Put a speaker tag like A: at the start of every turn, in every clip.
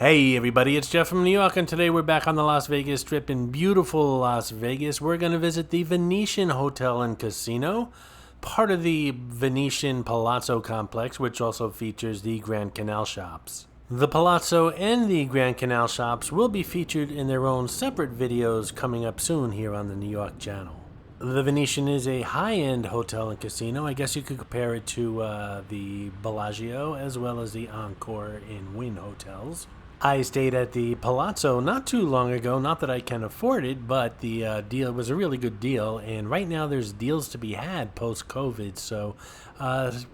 A: Hey everybody, it's Jeff from New York, and today we're back on the Las Vegas Strip in beautiful Las Vegas. We're going to visit the Venetian Hotel and Casino, part of the Venetian Palazzo complex, which also features the Grand Canal shops. The Palazzo and the Grand Canal shops will be featured in their own separate videos coming up soon here on the New York channel. The Venetian is a high-end hotel and casino. I guess you could compare it to the Bellagio as well as the Encore and Wynn hotels. I stayed at the Palazzo not too long ago, not that I can afford it, but the deal was a really good deal, and right now there's deals to be had post-COVID, so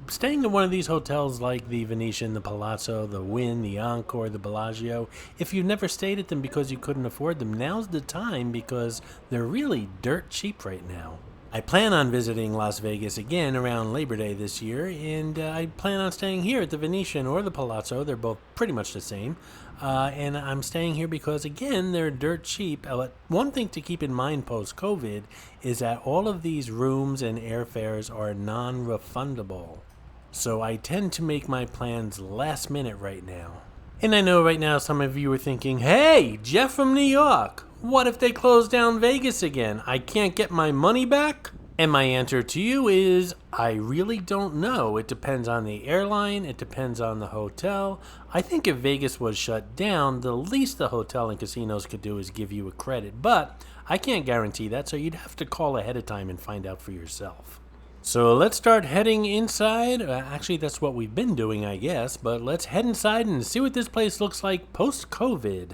A: staying in one of these hotels like the Venetian, the Palazzo, the Wynn, the Encore, the Bellagio, if you've never stayed at them because you couldn't afford them, now's the time because they're really dirt cheap right now. I plan on visiting Las Vegas again around Labor Day this year, and I plan on staying here at the Venetian or the Palazzo. They're both pretty much the same. And I'm staying here because, again, they're dirt cheap. One thing to keep in mind post-COVID is that all of these rooms and airfares are non-refundable. So I tend to make my plans last minute right now. And I know right now some of you are thinking, hey, Jeff from New York, what if they close down Vegas again? I can't get my money back? And my answer to you is, I really don't know. It depends on the airline. It depends on the hotel. I think if Vegas was shut down, the least the hotel and casinos could do is give you a credit. But I can't guarantee that, so you'd have to call ahead of time and find out for yourself. So let's start heading inside. Actually, that's what we've been doing, I guess. But let's head inside and see what this place looks like post-COVID.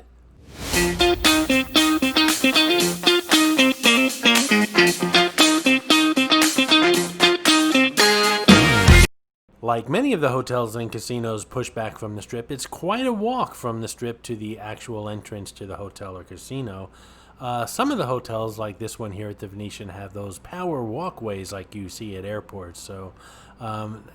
A: Like many of the hotels and casinos push back from the Strip, it's quite a walk from the Strip to the actual entrance to the hotel or casino. Some of the hotels, like this one here at the Venetian, have those power walkways like you see at airports. So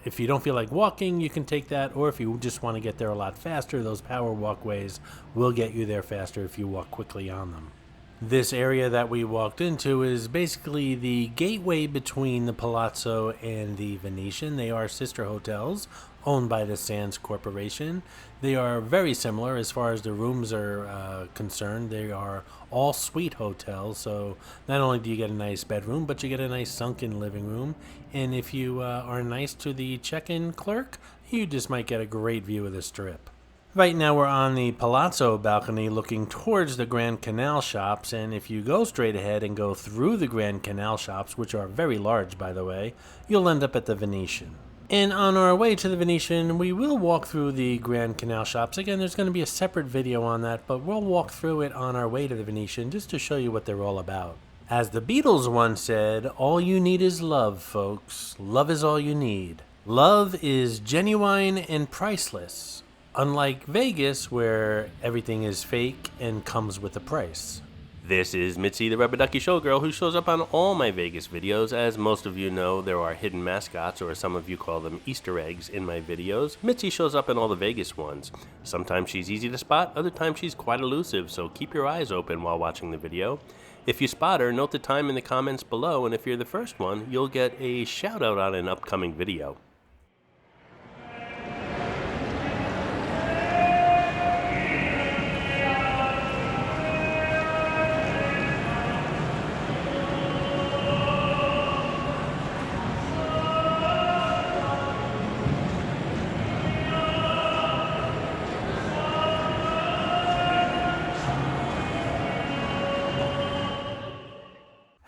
A: if you don't feel like walking, you can take that. Or if you just want to get there a lot faster, those power walkways will get you there faster if you walk quickly on them. This area that we walked into is basically the gateway between the Palazzo and the Venetian. They are sister hotels owned by the Sands Corporation. They are very similar as far as the rooms are concerned. They are all suite hotels, so not only do you get a nice bedroom, but you get a nice sunken living room. And if you are nice to the check-in clerk, you just might get a great view of the Strip. Right now we're on the Palazzo balcony looking towards the Grand Canal shops, and if you go straight ahead and go through the Grand Canal shops, which are very large by the way, you'll end up at the Venetian. And on our way to the Venetian, we will walk through the Grand Canal shops. Again, there's going to be a separate video on that, but we'll walk through it on our way to the Venetian just to show you what they're all about. As the Beatles once said, all you need is love, folks. Love is all you need. Love is genuine and priceless. Unlike Vegas, where everything is fake and comes with a price.
B: This is Mitzi, the Rubber Ducky Showgirl, who shows up on all my Vegas videos. As most of you know, there are hidden mascots, or some of you call them Easter eggs, in my videos. Mitzi shows up in all the Vegas ones. Sometimes she's easy to spot, other times she's quite elusive, so keep your eyes open while watching the video. If you spot her, note the time in the comments below, and if you're the first one, you'll get a shout out on an upcoming video.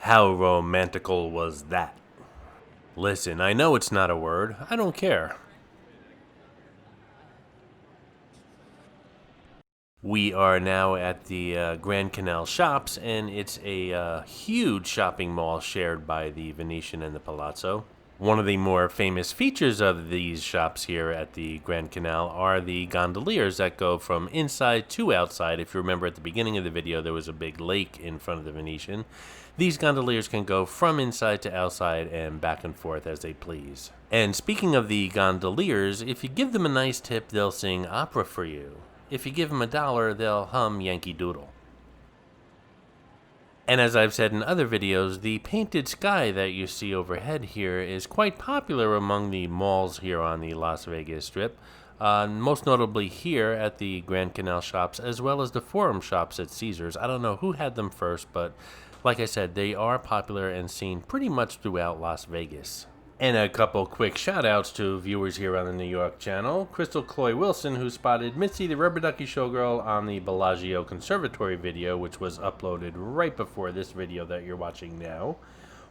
A: How romantical was that? Listen, I know it's not a word. I don't care. We are now at the Grand Canal shops, and it's a huge shopping mall shared by the Venetian and the Palazzo. One of the more famous features of these shops here at the Grand Canal are the gondoliers that go from inside to outside. If you remember at the beginning of the video, there was a big lake in front of the Venetian. These gondoliers can go from inside to outside and back and forth as they please. And speaking of the gondoliers, if you give them a nice tip, they'll sing opera for you. If you give them $1, they'll hum Yankee Doodle. And as I've said in other videos, the painted sky that you see overhead here is quite popular among the malls here on the Las Vegas Strip. most notably here at the Grand Canal shops, as well as the Forum shops at Caesars. I don't know who had them first, but like I said, they are popular and seen pretty much throughout Las Vegas. And a couple quick shout-outs to viewers here on the New York channel. Crystal Cloy Wilson, who spotted Mitzi the Rubber Ducky Showgirl on the Bellagio Conservatory video, which was uploaded right before this video that you're watching now.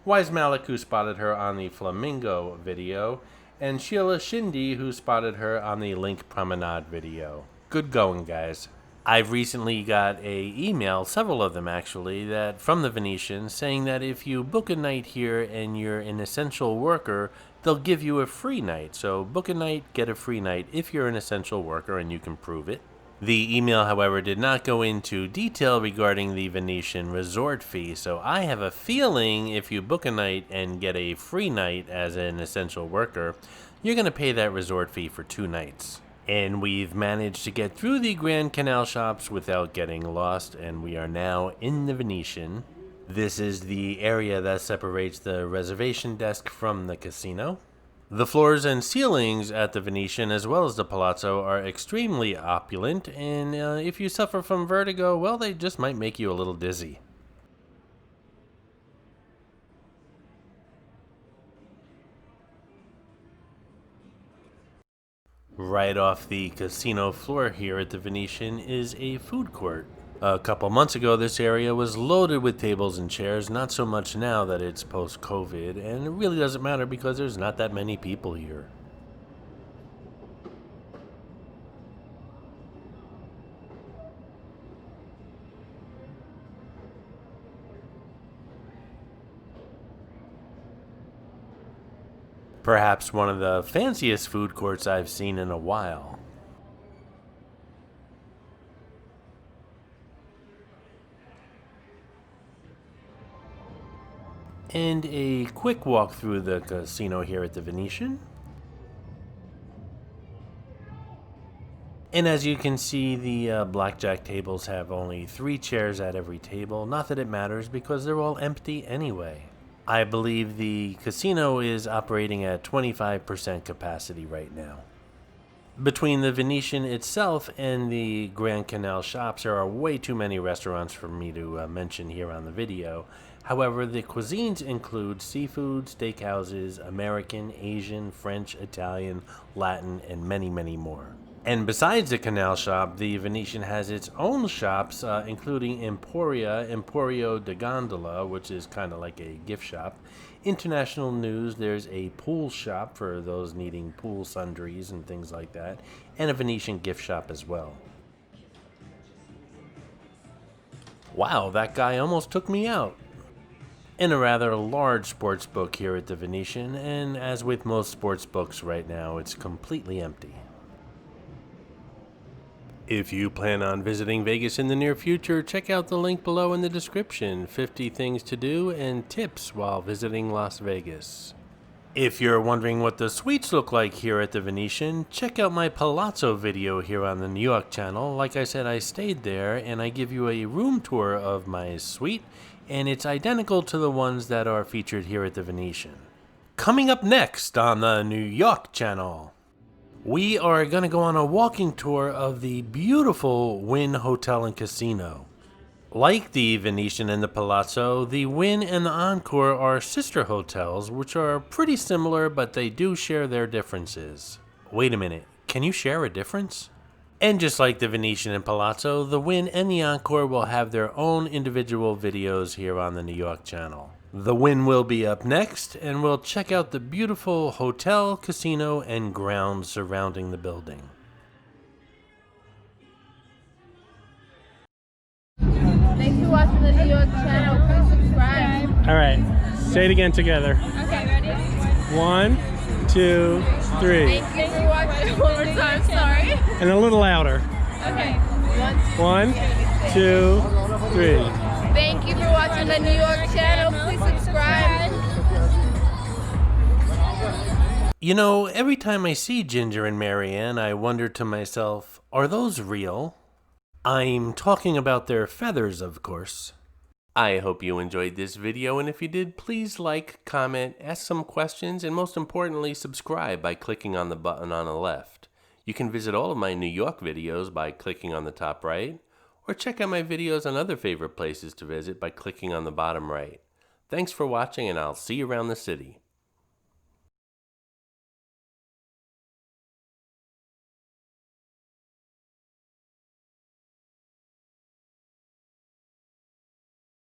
A: Wise Malik, who spotted her on the Flamingo video. And Sheila Shindy, who spotted her on the Link Promenade video. Good going, guys. I've recently got a email, several of them actually, that from the Venetian saying that if you book a night here and you're an essential worker, they'll give you a free night. So book a night, get a free night if you're an essential worker and you can prove it. The email, however, did not go into detail regarding the Venetian resort fee, so I have a feeling if you book a night and get a free night as an essential worker, you're going to pay that resort fee for 2 nights. And we've managed to get through the Grand Canal shops without getting lost, and we are now in the Venetian. This is the area that separates the reservation desk from the casino. The floors and ceilings at the Venetian, as well as the Palazzo, are extremely opulent, and if you suffer from vertigo, well, they just might make you a little dizzy. Right off the casino floor here at the Venetian is a food court. A couple months ago, this area was loaded with tables and chairs, not so much now that it's post-COVID, and it really doesn't matter because there's not that many people here. Perhaps one of the fanciest food courts I've seen in a while. And a quick walk through the casino here at the Venetian. And as you can see, the blackjack tables have only 3 chairs at every table. Not that it matters because they're all empty anyway. I believe the casino is operating at 25% capacity right now. Between the Venetian itself and the Grand Canal shops, there are way too many restaurants for me to mention here on the video. However, the cuisines include seafood, steakhouses, American, Asian, French, Italian, Latin, and many, many more. And besides the Canal shop, the Venetian has its own shops, including Emporio de Gondola, which is kind of like a gift shop. International News, there's a pool shop for those needing pool sundries and things like that, and a Venetian gift shop as well. Wow, that guy almost took me out. In a rather large sports book here at the Venetian, and as with most sports books right now, it's completely empty. If you plan on visiting Vegas in the near future, check out the link below in the description, 50 things to do and tips while visiting Las Vegas. If you're wondering what the suites look like here at the Venetian, check out my Palazzo video here on the New York channel. Like I said, I stayed there and I give you a room tour of my suite, and it's identical to the ones that are featured here at the Venetian. Coming up next on the New York channel, we are going to go on a walking tour of the beautiful Wynn Hotel and Casino. Like the Venetian and the Palazzo, the Wynn and the Encore are sister hotels, which are pretty similar, but they do share their differences. Wait a minute, can you share a difference? And just like the Venetian and Palazzo, the Wynn and the Encore will have their own individual videos here on the New York channel. The Wynn will be up next, and we'll check out the beautiful hotel, casino, and grounds surrounding the building.
C: Thanks for watching the New York channel. Please subscribe.
D: All right, say it again together.
C: Okay, ready?
D: 1, 2, 3.
C: Thank you for watching. One more time, sorry.
D: And a little louder.
C: Okay.
D: 1, 2, 3.
C: Thank you for watching the New York channel. Please subscribe.
A: You know, every time I see Ginger and Marianne, I wonder to myself, are those real? I'm talking about their feathers, of course.
B: I hope you enjoyed this video, and if you did, please like, comment, ask some questions, and most importantly, subscribe by clicking on the button on the left. You can visit all of my New York videos by clicking on the top right, or check out my videos on other favorite places to visit by clicking on the bottom right. Thanks for watching, and I'll see you around the city.